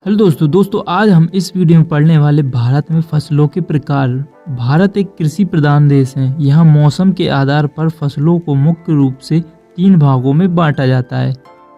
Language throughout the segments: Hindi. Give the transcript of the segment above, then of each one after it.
हेलो दोस्तों आज हम इस वीडियो में पढ़ने वाले भारत में फसलों के प्रकार। भारत एक कृषि प्रधान देश है। यहाँ मौसम के आधार पर फसलों को मुख्य रूप से 3 भागों में बांटा जाता है।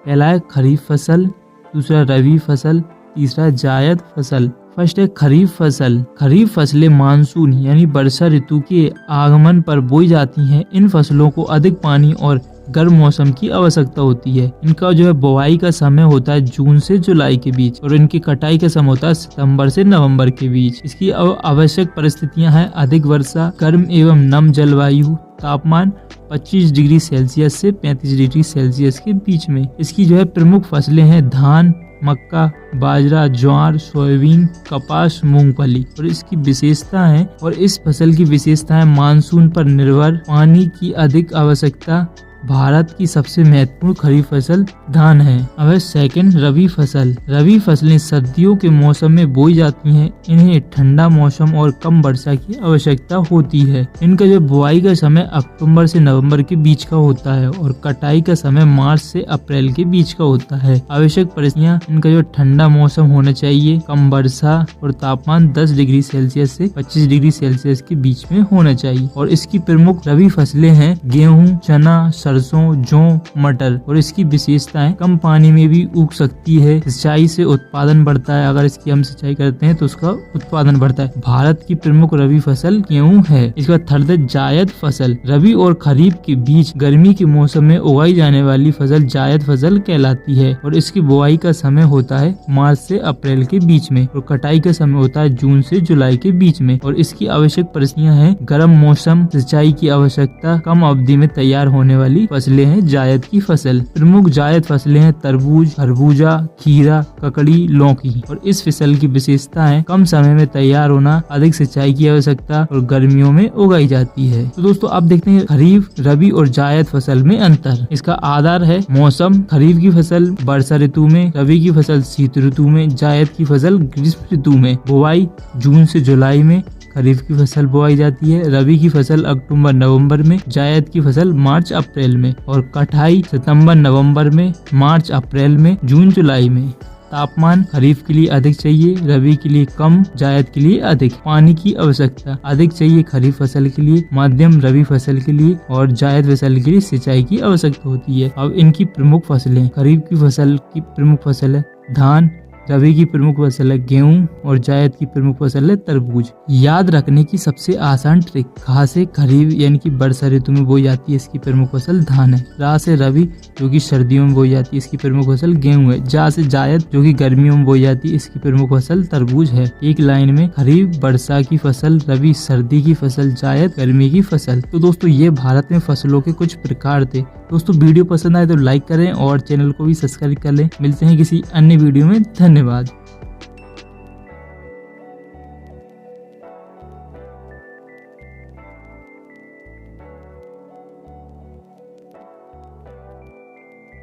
पहला है खरीफ फसल, दूसरा रबी फसल, तीसरा जायद फसल। फर्स्ट है खरीफ फसल। खरीफ फसलें मानसून यानी वर्षा ऋतु के आगमन पर बोई जाती हैं। इन फसलों को अधिक पानी और गर्म मौसम की आवश्यकता होती है। इनका बुवाई का समय होता है जून से जुलाई के बीच और इनकी कटाई का समय होता है सितंबर से नवंबर के बीच। इसकी आवश्यक परिस्थितियां हैं अधिक वर्षा, गर्म एवं नम जलवायु, तापमान 25 डिग्री सेल्सियस से 35 डिग्री सेल्सियस के बीच में। इसकी प्रमुख फसलें हैं धान, मक्का, बाजरा, ज्वार, सोयाबीन, कपास, मूंगफली। और इसकी विशेषता है और इस फसल की विशेषता है मानसून पर निर्भर, पानी की अधिक आवश्यकता। भारत की सबसे महत्वपूर्ण खरीफ फसल धान है। अब सेकंड रबी फसल। रबी फसलें सर्दियों के मौसम में बोई जाती हैं। इन्हें ठंडा मौसम और कम वर्षा की आवश्यकता होती है। इनका बुआई का समय अक्टूबर से नवंबर के बीच का होता है और कटाई का समय मार्च से अप्रैल के बीच का होता है। आवश्यक परिस्थितियाँ इनका ठंडा मौसम होना चाहिए, कम वर्षा और तापमान 10 डिग्री सेल्सियस से 25 डिग्री सेल्सियस के बीच में होना चाहिए। और इसकी प्रमुख रबी फसलें हैं गेहूँ, चना, सरसों, जौ, मटर। और इसकी विशेषताएं कम पानी में भी उग सकती है। सिंचाई से उत्पादन बढ़ता है। अगर इसकी हम सिंचाई करते हैं तो उसका उत्पादन बढ़ता है। भारत की प्रमुख रबी फसल गेहूं है। इसका थर्ड है जायद फसल। रबी और खरीफ के बीच गर्मी के मौसम में उगाई जाने वाली फसल जायद फसल कहलाती है और इसकी बुआई का समय होता है मार्च से अप्रैल के बीच में और कटाई का समय होता है जून से जुलाई के बीच में। और इसकी आवश्यक परिस्थितियां हैं गर्म मौसम, सिंचाई की आवश्यकता, कम अवधि में तैयार होने वाली फसलें हैं जायद की फसल। प्रमुख जायद फसलें हैं तरबूज, खरबूजा, खीरा, ककड़ी, लौकी। और इस फसल की विशेषता है कम समय में तैयार होना, अधिक सिंचाई की आवश्यकता और गर्मियों में उगाई जाती है। तो दोस्तों आप देखते हैं खरीफ, रबी और जायद फसल में अंतर। इसका आधार है मौसम। खरीफ की फसल वर्षा ऋतु में, रबी की फसल शीत ऋतु में, जायद की फसल ग्रीष्म ऋतु में। बुआई जून से जुलाई में खरीफ की फसल बोई जाती है, रबी की फसल अक्टूबर नवंबर में, जायद की फसल मार्च अप्रैल में और कटाई सितंबर नवंबर में, मार्च अप्रैल में, जून जुलाई में। तापमान खरीफ के लिए अधिक चाहिए, रबी के लिए कम, जायद के लिए अधिक। पानी की आवश्यकता अधिक चाहिए खरीफ फसल के लिए, मध्यम रबी फसल के लिए और जायद फसल के लिए सिंचाई की आवश्यकता होती है। अब इनकी प्रमुख फसलें। खरीफ की फसल की प्रमुख फसल है धान, रबी की प्रमुख फसल है गेहूं और जायद की प्रमुख फसल है तरबूज। याद रखने की सबसे आसान ट्रिक। खा से खरीफ यानी कि वर्षा ऋतु में बोई जाती है, इसकी प्रमुख फसल धान है। रा से रबी जो कि सर्दियों में बोई जाती है, इसकी प्रमुख फसल गेहूं है। जा से जायद जो कि गर्मियों में बोई जाती है, इसकी प्रमुख फसल तरबूज है। एक लाइन में खरीफ वर्षा की फसल, रबी सर्दी की फसल, जायद गर्मी की फसल। तो दोस्तों ये भारत में फसलों के कुछ प्रकार थे। दोस्तों वीडियो पसंद आए तो लाइक करें और चैनल को भी सब्सक्राइब कर लें। मिलते हैं किसी अन्य वीडियो में। धन्यवाद।